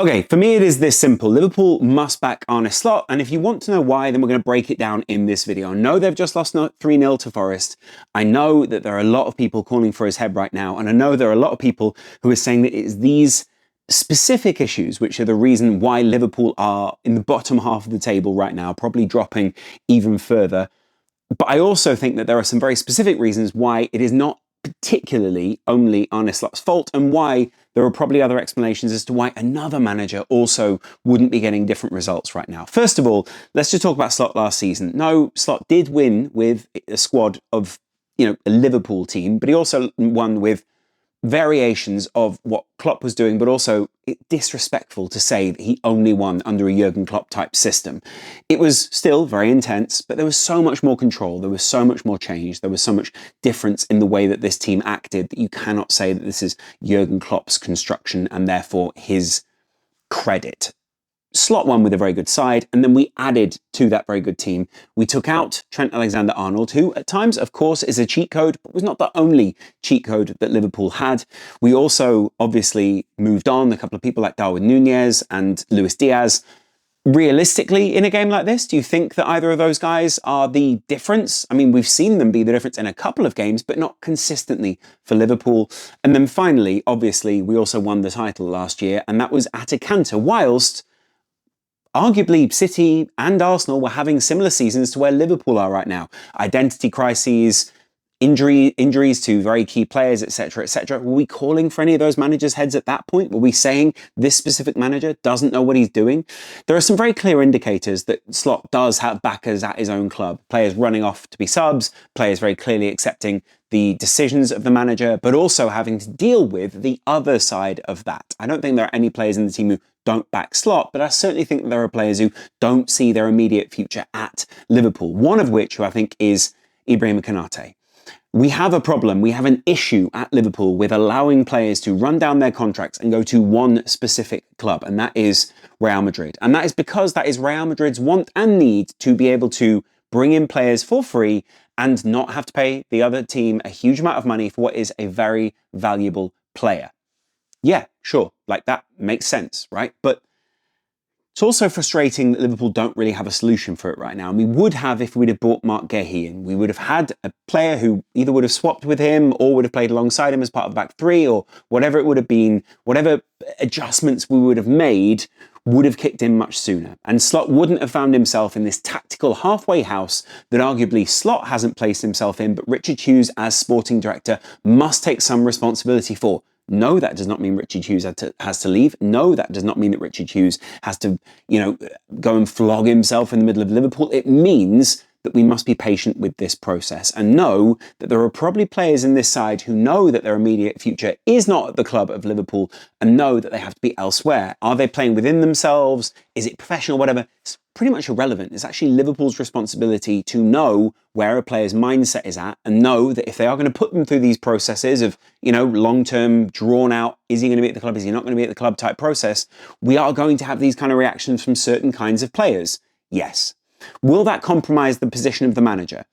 Okay, for me it is this simple. Liverpool must back Arne Slot, and if you want to know why, then we're going to break it down in this video. I know they've just lost 3-0 to Forest. I know that there are a lot of people calling for his head right now, and I know there are a lot of people who are saying that it's these specific issues which are the reason why Liverpool are in the bottom half of the table right now, probably dropping even further. But I also think that there are some very specific reasons why it is not particularly only Arne Slot's fault, and why there are probably other explanations as to why another manager also wouldn't be getting different results right now. First of all, let's just talk about Slot last season. No, Slot did win with a squad of, a Liverpool team, but he also won with variations of what Klopp was doing, but also disrespectful to say that he only won under a Jurgen Klopp type system. It was still very intense, but there was so much more control, there was so much more change, there was so much difference in the way that this team acted that you cannot say that this is Jurgen Klopp's construction and therefore his credit. Slot won with a very good side, and then we added to that very good team. We took out Trent Alexander-Arnold, who at times, of course, is a cheat code, but was not the only cheat code that Liverpool had. We also obviously moved on a couple of people like Darwin Núñez and Luis Diaz. Realistically, in a game like this, do you think that either of those guys are the difference? I mean, we've seen them be the difference in a couple of games, but not consistently for Liverpool. And then finally, obviously, we also won the title last year, and that was at a canter, whilst arguably City and Arsenal were having similar seasons to where Liverpool are right now. Identity crises, injuries to very key players, etc., etc. Were we calling for any of those managers' heads at that point? Were we saying this specific manager doesn't know what he's doing? There are some very clear indicators that Slot does have backers at his own club. Players running off to be subs, players very clearly accepting the decisions of the manager, but also having to deal with the other side of that. I don't think there are any players in the team who don't back Slot, but I certainly think that there are players who don't see their immediate future at Liverpool. One of which, who I think, is Ibrahim Konate. We have a problem, we have an issue at Liverpool with allowing players to run down their contracts and go to one specific club, and that is Real Madrid. And that is because that is Real Madrid's want and need to be able to bring in players for free and not have to pay the other team a huge amount of money for what is a very valuable player. Yeah, sure, like that makes sense, right? But it's also frustrating that Liverpool don't really have a solution for it right now. And we would have if we'd have brought Marc Guéhi in. We would have had a player who either would have swapped with him or would have played alongside him as part of the back three, or whatever it would have been, whatever adjustments we would have made would have kicked in much sooner. And Slot wouldn't have found himself in this tactical halfway house that arguably Slot hasn't placed himself in, but Richard Hughes as sporting director must take some responsibility for. No, that does not mean Richard Hughes has to leave. No, that does not mean that Richard Hughes has to, go and flog himself in the middle of Liverpool. It means that we must be patient with this process and know that there are probably players in this side who know that their immediate future is not at the club of Liverpool and know that they have to be elsewhere. Are they playing within themselves? Is it professional? Whatever. It's pretty much irrelevant. It's actually Liverpool's responsibility to know where a player's mindset is at and know that if they are going to put them through these processes of, long-term, drawn out, is he going to be at the club, is he not going to be at the club type process, we are going to have these kind of reactions from certain kinds of players. Yes. Will that compromise the position of the manager?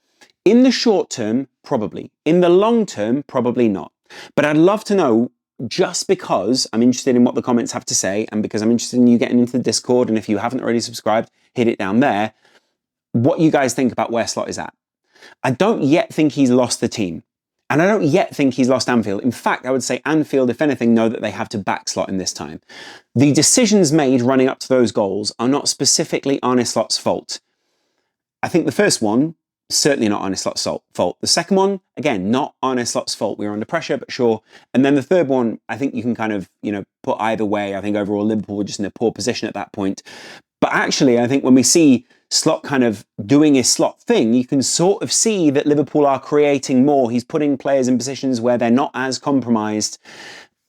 In the short term, probably. In the long term, probably not. But I'd love to know, just because I'm interested in what the comments have to say and because I'm interested in you getting into the Discord, and if you haven't already subscribed, hit it down there, what you guys think about where Slot is at. I don't yet think he's lost the team. And I don't yet think he's lost Anfield. In fact, I would say Anfield, if anything, know that they have to back Slot in this time. The decisions made running up to those goals are not specifically Arne Slot's fault. I think the first one, certainly not Arne Slot's fault. The second one, again, not Arne Slot's fault. We were under pressure, but sure. And then the third one, I think you can kind of, put either way. I think overall Liverpool were just in a poor position at that point. But actually, I think when we see Slot kind of doing his Slot thing, you can sort of see that Liverpool are creating more. He's putting players in positions where they're not as compromised.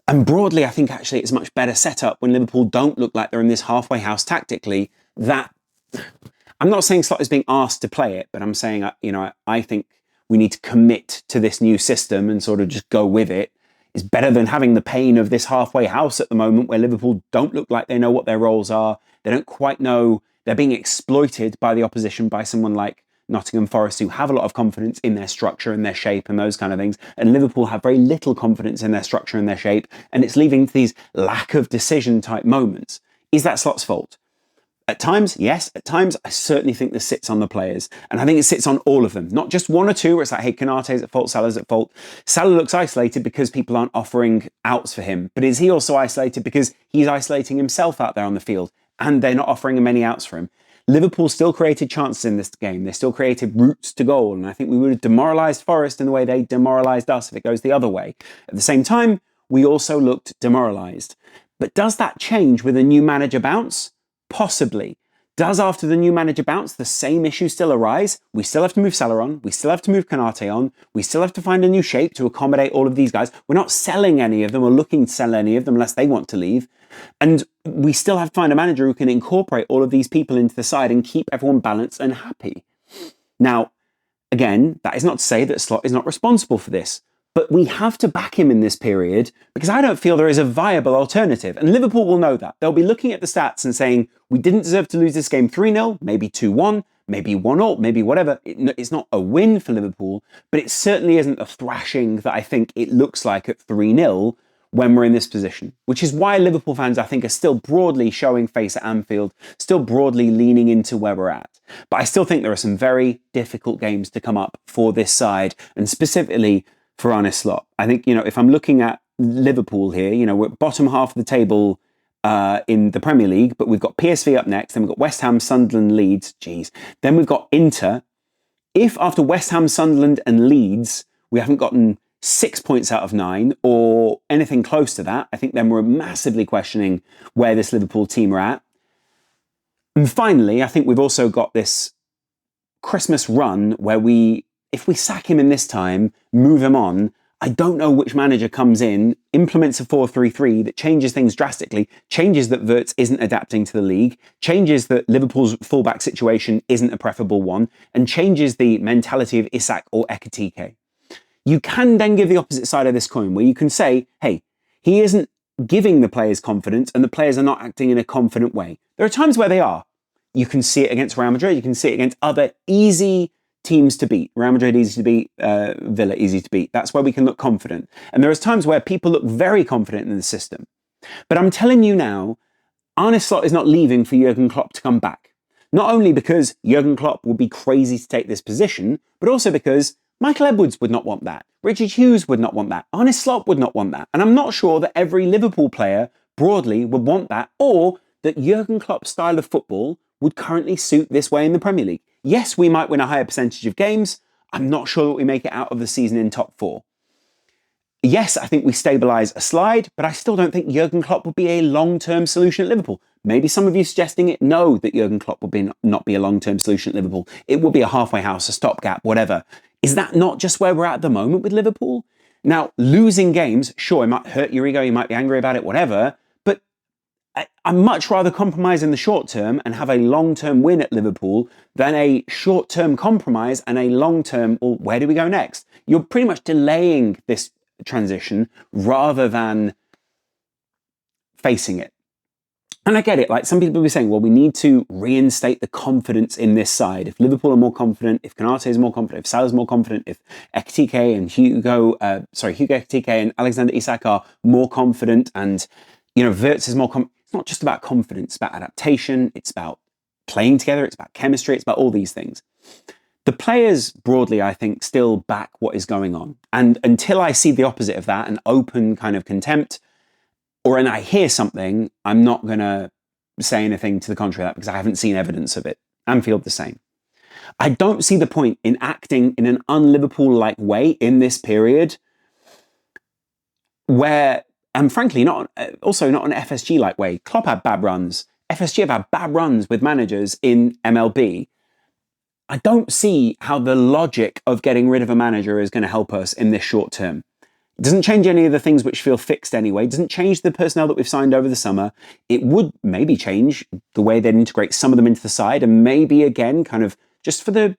And broadly, I think actually it's much better set up when Liverpool don't look like they're in this halfway house tactically. That I'm not saying Slot is being asked to play it, but I'm saying, I think we need to commit to this new system and sort of just go with it. It's better than having the pain of this halfway house at the moment where Liverpool don't look like they know what their roles are. They don't quite know. They're being exploited by the opposition, by someone like Nottingham Forest, who have a lot of confidence in their structure and their shape and those kind of things. And Liverpool have very little confidence in their structure and their shape. And it's leading to these lack of decision type moments. Is that Slot's fault? At times, yes. At times, I certainly think this sits on the players. And I think it sits on all of them. Not just one or two where it's like, hey, Konate's at fault, Salah's at fault. Salah looks isolated because people aren't offering outs for him. But is he also isolated because he's isolating himself out there on the field and they're not offering him any outs for him? Liverpool still created chances in this game. They still created routes to goal. And I think we would have demoralised Forest in the way they demoralised us if it goes the other way. At the same time, we also looked demoralised. But does that change with a new manager bounce? Possibly. Does after the new manager bounce, the same issue still arise? We still have to move Salah on. We still have to move Konate on. We still have to find a new shape to accommodate all of these guys. We're not selling any of them or looking to sell any of them unless they want to leave. And we still have to find a manager who can incorporate all of these people into the side and keep everyone balanced and happy. Now, again, that is not to say that Slot is not responsible for this. But we have to back him in this period because I don't feel there is a viable alternative. And Liverpool will know that. They'll be looking at the stats and saying, we didn't deserve to lose this game 3-0, maybe 2-1, maybe 1-0, maybe whatever. It's not a win for Liverpool, but it certainly isn't a thrashing that I think it looks like at 3-0 when we're in this position. Which is why Liverpool fans, I think, are still broadly showing face at Anfield, still broadly leaning into where we're at. But I still think there are some very difficult games to come up for this side, and specifically for Arne Slot. I think, if I'm looking at Liverpool here, we're bottom half of the table in the Premier League, but we've got PSV up next, then we've got West Ham, Sunderland, Leeds, then we've got Inter. If after West Ham, Sunderland and Leeds, we haven't gotten 6 points out of 9 or anything close to that, I think then we're massively questioning where this Liverpool team are at. And finally, I think we've also got this Christmas run where if we sack him in this time, move him on, I don't know which manager comes in, implements a 4-3-3 that changes things drastically, changes that Wirtz isn't adapting to the league, changes that Liverpool's fullback situation isn't a preferable one, and changes the mentality of Isak or Ekitike. You can then give the opposite side of this coin, where you can say, hey, he isn't giving the players confidence and the players are not acting in a confident way. There are times where they are. You can see it against Real Madrid, you can see it against other easy teams to beat. Real Madrid easy to beat, Villa easy to beat. That's where we can look confident. And there is times where people look very confident in the system. But I'm telling you now, Arne Slot is not leaving for Jurgen Klopp to come back. Not only because Jurgen Klopp would be crazy to take this position, but also because Michael Edwards would not want that. Richard Hughes would not want that. Arne Slot would not want that. And I'm not sure that every Liverpool player broadly would want that, or that Jurgen Klopp's style of football would currently suit this way in the Premier League. Yes, we might win a higher percentage of games. I'm not sure that we make it out of the season in top 4. Yes, I think we stabilise a slide, but I still don't think Jurgen Klopp would be a long-term solution at Liverpool. Maybe some of you suggesting it know that Jurgen Klopp would not be a long-term solution at Liverpool. It would be a halfway house, a stopgap, whatever. Is that not just where we're at the moment with Liverpool? Now, losing games, sure, it might hurt your ego, you might be angry about it, whatever, but I'd much rather compromise in the short term and have a long-term win at Liverpool than a short-term compromise and a long-term, well, where do we go next? You're pretty much delaying this transition rather than facing it. And I get it, like some people will be saying, well, we need to reinstate the confidence in this side. If Liverpool are more confident, if Konate is more confident, if Salah's more confident, if Ekitike and Hugo Ekitike and Alexander Isak are more confident and, Wirtz is more confident. It's not just about confidence, it's about adaptation, it's about playing together, it's about chemistry, it's about all these things. The players broadly, I think, still back what is going on. And until I see the opposite of that, an open kind of contempt, or I hear something, I'm not going to say anything to the contrary of that because I haven't seen evidence of it. Anfield the same. I don't see the point in acting in an un-Liverpool-like way in this period where, and frankly, also not an FSG-like way. Klopp had bad runs. FSG have had bad runs with managers in MLB. I don't see how the logic of getting rid of a manager is going to help us in this short term. It doesn't change any of the things which feel fixed anyway. It doesn't change the personnel that we've signed over the summer. It would maybe change the way they'd integrate some of them into the side, and maybe again, kind of just in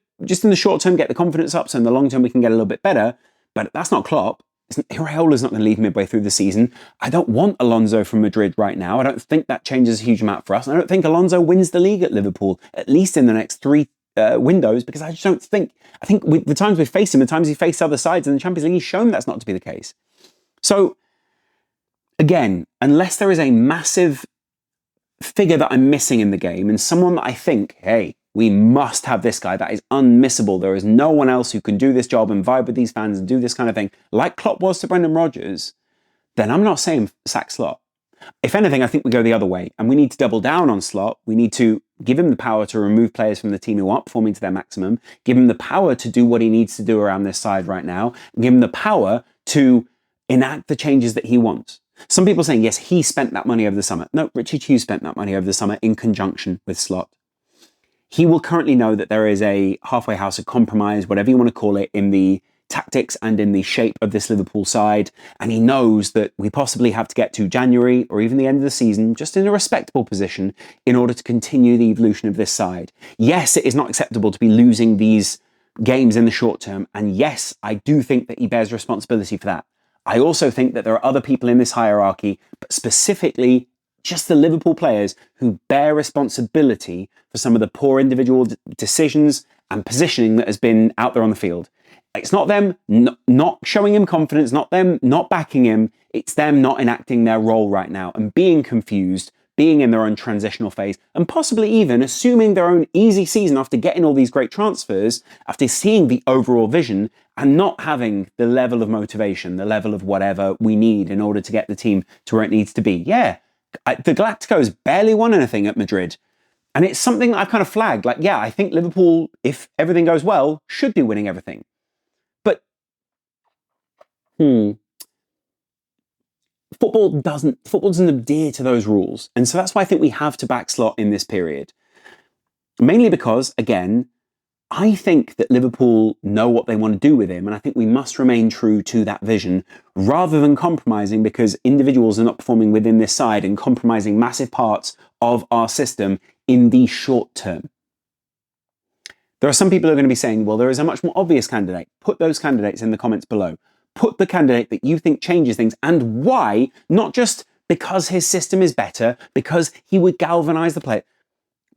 the short term, get the confidence up, so in the long term we can get a little bit better. But that's not Klopp. Iraola's not going to leave midway through the season. I don't want Alonso from Madrid right now. I don't think that changes a huge amount for us. I don't think Alonso wins the league at Liverpool, at least in the next 3 windows, because I just don't think, with the times we've faced him, the times he faced other sides in the Champions League, he's shown that's not to be the case. So, again, unless there is a massive figure that I'm missing in the game and someone that I think, hey, we must have this guy. That is unmissable. There is no one else who can do this job and vibe with these fans and do this kind of thing, like Klopp was to Brendan Rodgers, then I'm not saying sack Slot. If anything, I think we go the other way and we need to double down on Slot. We need to give him the power to remove players from the team who aren't performing to their maximum, give him the power to do what he needs to do around this side right now, and give him the power to enact the changes that he wants. Some people saying, yes, he spent that money over the summer. No, Richard Hughes spent that money over the summer in conjunction with Slot. He will currently know that there is a halfway house, a compromise, whatever you want to call it, in the tactics and in the shape of this Liverpool side. And he knows that we possibly have to get to January or even the end of the season, just in a respectable position in order to continue the evolution of this side. Yes, it is not acceptable to be losing these games in the short term. And yes, I do think that he bears responsibility for that. I also think that there are other people in this hierarchy, but specifically just the Liverpool players who bear responsibility for some of the poor individual decisions and positioning that has been out there on the field. It's not them not showing him confidence, not them not backing him. It's them not enacting their role right now and being confused, being in their own transitional phase, and possibly even assuming their own easy season after getting all these great transfers, after seeing the overall vision and not having the level of motivation, the level of whatever we need in order to get the team to where it needs to be. Yeah, the Galacticos barely won anything at Madrid. And it's something that I've kind of flagged. Like, yeah, I think Liverpool, if everything goes well, should be winning everything. But, football doesn't adhere to those rules. And so that's why I think we have to back Slot in this period. Mainly because, again, I think that Liverpool know what they want to do with him, and I think we must remain true to that vision rather than compromising because individuals are not performing within this side and compromising massive parts of our system in the short term. There are some people who are going to be saying, well, there is a much more obvious candidate. Put those candidates in the comments below. Put the candidate that you think changes things and why, not just because his system is better, because he would galvanise the player.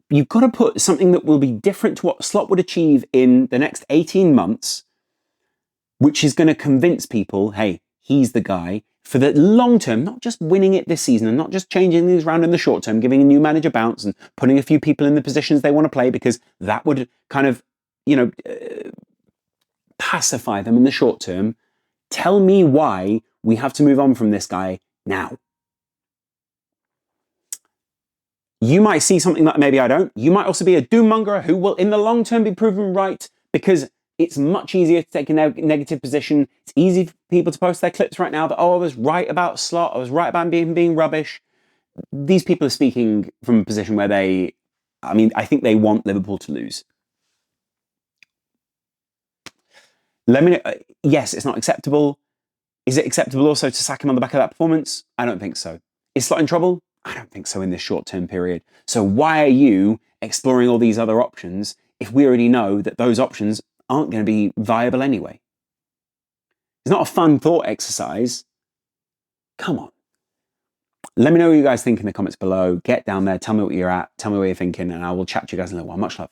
You've got to put something that will be different to what Slot would achieve in the next 18 months, which is going to convince people, hey, he's the guy for the long term, not just winning it this season and not just changing things around in the short term, giving a new manager bounce and putting a few people in the positions they want to play because that would kind of, pacify them in the short term. Tell me why we have to move on from this guy now. You might see something that maybe I don't. You might also be a doom monger who will in the long term be proven right because it's much easier to take a negative position. It's easy for people to post their clips right now that, oh, I was right about Slot. I was right about him being rubbish. These people are speaking from a position where I think they want Liverpool to lose. Let me know. Yes, it's not acceptable. Is it acceptable also to sack him on the back of that performance? I don't think so. Is Slot in trouble? I don't think so in this short-term period. So why are you exploring all these other options if we already know that those options aren't going to be viable anyway? It's not a fun thought exercise. Come on. Let me know what you guys think in the comments below. Get down there. Tell me what you're at. Tell me what you're thinking. And I will chat to you guys in a little while. Much love.